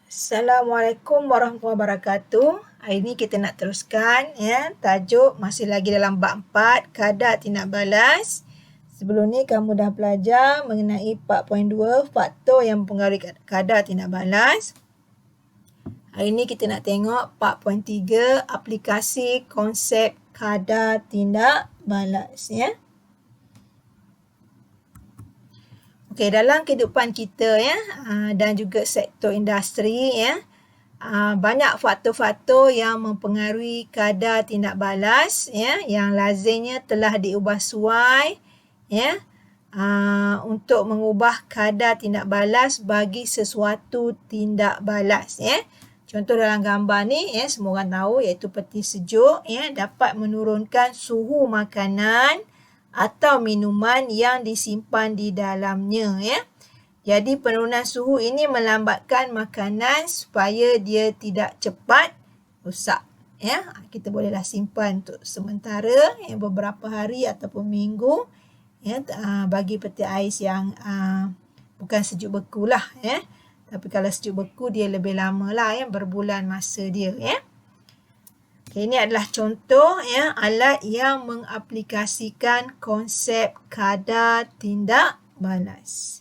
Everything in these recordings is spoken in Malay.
Assalamualaikum warahmatullahi wabarakatuh. Hari ini kita nak teruskan tajuk masih lagi dalam bab 4 kadar tindak balas. Sebelum ni kamu dah belajar mengenai 4.2 faktor yang mempengaruhi kadar tindak balas. Hari ini kita nak tengok 4.3 aplikasi konsep kadar tindak balas Okey, dalam kehidupan kita dan juga sektor industri banyak faktor-faktor yang mempengaruhi kadar tindak balas yang lazimnya telah diubah suai untuk mengubah kadar tindak balas bagi sesuatu tindak balas Contoh dalam gambar ni semua orang tahu iaitu peti sejuk dapat menurunkan suhu makanan atau minuman yang disimpan di dalamnya Jadi penurunan suhu ini melambatkan makanan supaya dia tidak cepat rosak Kita bolehlah simpan untuk sementara beberapa hari ataupun minggu bagi peti ais yang bukan sejuk beku lah Tapi kalau sejuk beku dia lebih lama lah berbulan masa dia Okay, ini adalah contoh alat yang mengaplikasikan konsep kadar tindak balas.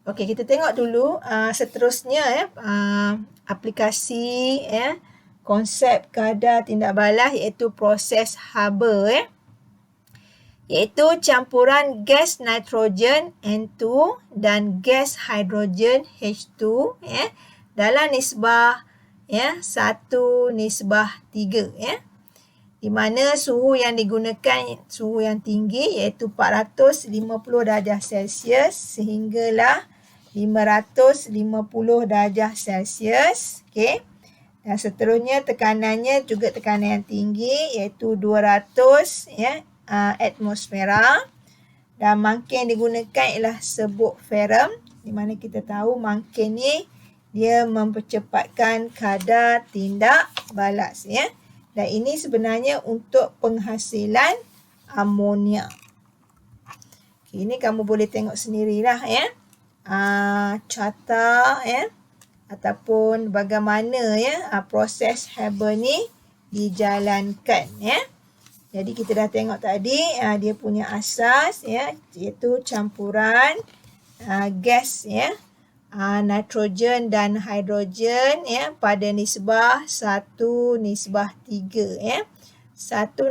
Okey, kita tengok dulu seterusnya aplikasi konsep kadar tindak balas iaitu proses Haber iaitu campuran gas nitrogen N2 dan gas hidrogen H2 dalam nisbah 1:3 di mana suhu yang digunakan suhu yang tinggi iaitu 450 darjah Celsius sehinggalah 550 darjah Celsius okey dan seterusnya tekanannya juga tekanan yang tinggi iaitu 200 atmosfera dan mangkuk digunakan ialah serbuk ferrum di mana kita tahu mangkuk ni dia mempercepatkan kadar tindak balas dan ini sebenarnya untuk penghasilan amonia. Okay, ini kamu boleh tengok sendirilah carta ataupun bagaimana proses Haber ni dijalankan Jadi kita dah tengok tadi dia punya asas iaitu campuran gas nitrogen dan hidrogen pada nisbah 1:3 1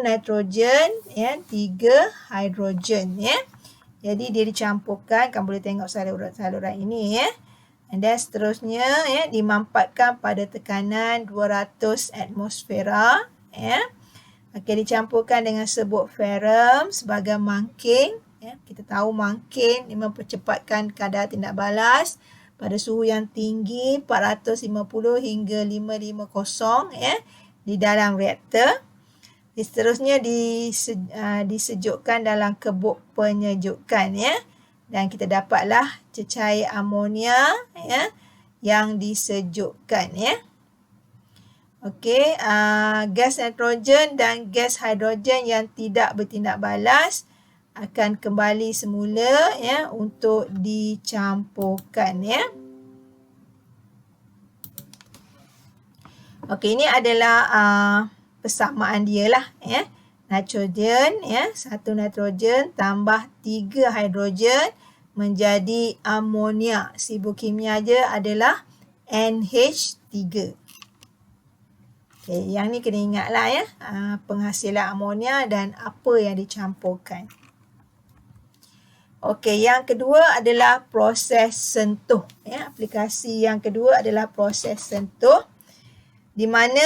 nitrogen 3 hidrogen jadi dia dicampurkan, kamu boleh tengok saluran ini and then seterusnya dimampatkan pada tekanan 200 atmosfera Okey, dicampurkan dengan serbuk ferrum sebagai mangking kita tahu mangking mempercepatkan kadar tindak balas pada suhu yang tinggi 450 hingga 550 di dalam reaktor. Seterusnya disejukkan dalam kebuk penyejukan dan kita dapatlah cecair amonia yang disejukkan Okey, gas nitrogen dan gas hidrogen yang tidak bertindak balas akan kembali semula untuk dicampurkan Okey, ini adalah persamaan dia lah nitrogen 1 nitrogen tambah 3 hidrogen menjadi amonia. Sibuk kimia dia adalah NH3. Okey, yang ni kena ingatlah penghasilan amonia dan apa yang dicampurkan. Okey, yang kedua adalah proses sentuh. Aplikasi yang kedua adalah proses sentuh. Di mana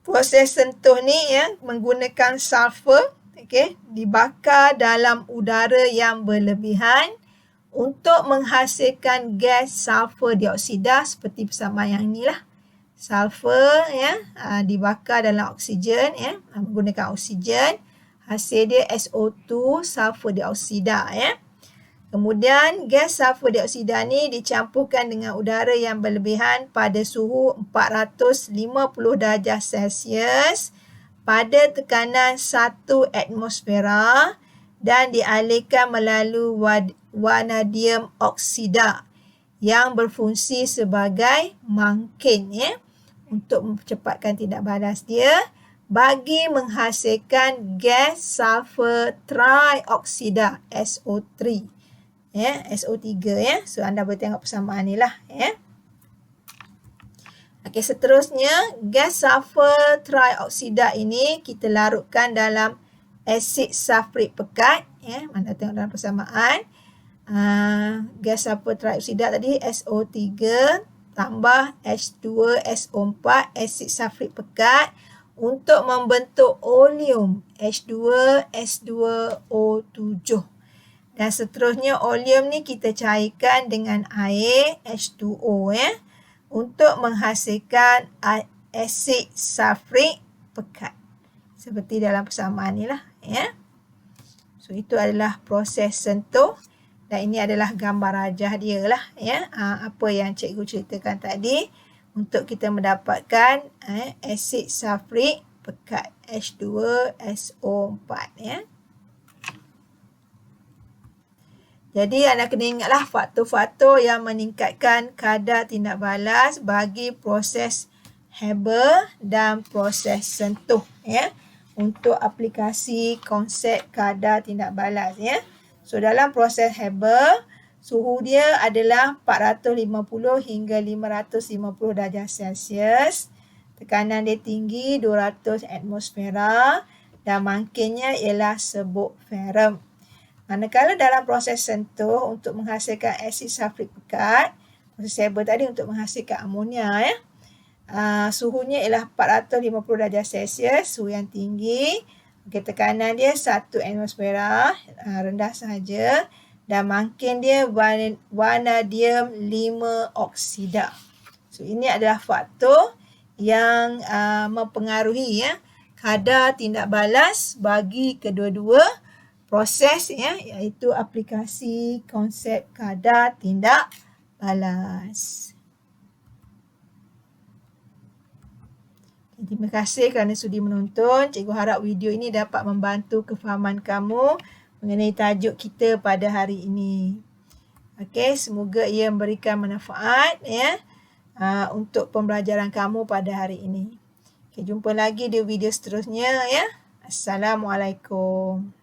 proses sentuh ni menggunakan sulfur dibakar dalam udara yang berlebihan untuk menghasilkan gas sulfur dioksida seperti persamaan yang inilah. Sulfur dibakar dalam oksigen menggunakan oksigen. Hasil dia SO2 sulfur dioksida Kemudian gas sulfur dioksida ni dicampurkan dengan udara yang berlebihan pada suhu 450 darjah Celsius pada tekanan 1 atmosfera dan dialirkan melalui vanadium oksida yang berfungsi sebagai mangkin ya, untuk mempercepatkan tindak balas dia bagi menghasilkan gas sulfur trioksida SO3 ya, SO3 ya. So anda boleh tengok persamaan ni lah ya. Okey, seterusnya gas sulfur trioksida ini kita larutkan dalam asid sulfurik pekat ya. Anda tengok dalam persamaan. Gas sulfur trioksida tadi SO3 tambah H2SO4 asid sulfurik pekat untuk membentuk oleum H2S2O7. Dan seterusnya oleum ni kita cairkan dengan air H2O ya, untuk menghasilkan asid sulfurik pekat. Seperti dalam persamaan ni lah ya. So itu adalah proses sentuh. Dan ini adalah gambar rajah dia lah ya. Apa yang cikgu ceritakan tadi untuk kita mendapatkan asid sulfurik pekat H2SO4 ya. Jadi anda kena ingatlah faktor-faktor yang meningkatkan kadar tindak balas bagi proses Haber dan proses sentuh ya, untuk aplikasi konsep kadar tindak balas ya. So dalam proses Haber, suhu dia adalah 450 hingga 550 darjah Celsius. Tekanan dia tinggi 200 atmosfera dan mangkinnya ialah serbuk ferrum. Manakala dalam proses sentuh untuk menghasilkan asid sulfurik pekat, proses Haber tadi untuk menghasilkan amonia ya. Suhunya ialah 450 darjah Celsius, suhu yang tinggi. Okey, tekanan dia 1 atmosfera, rendah sahaja. Dan mangkin dia vanadium 5 oksida. So ini adalah faktor yang mempengaruhi ya kadar tindak balas bagi kedua-dua proses ya, iaitu aplikasi konsep kadar tindak balas. Terima kasih kerana sudi menonton. Cikgu harap video ini dapat membantu kefahaman kamu mengenai tajuk kita pada hari ini. Okey, semoga ia memberikan manfaat ya untuk pembelajaran kamu pada hari ini. Okey, jumpa lagi di video seterusnya ya. Assalamualaikum.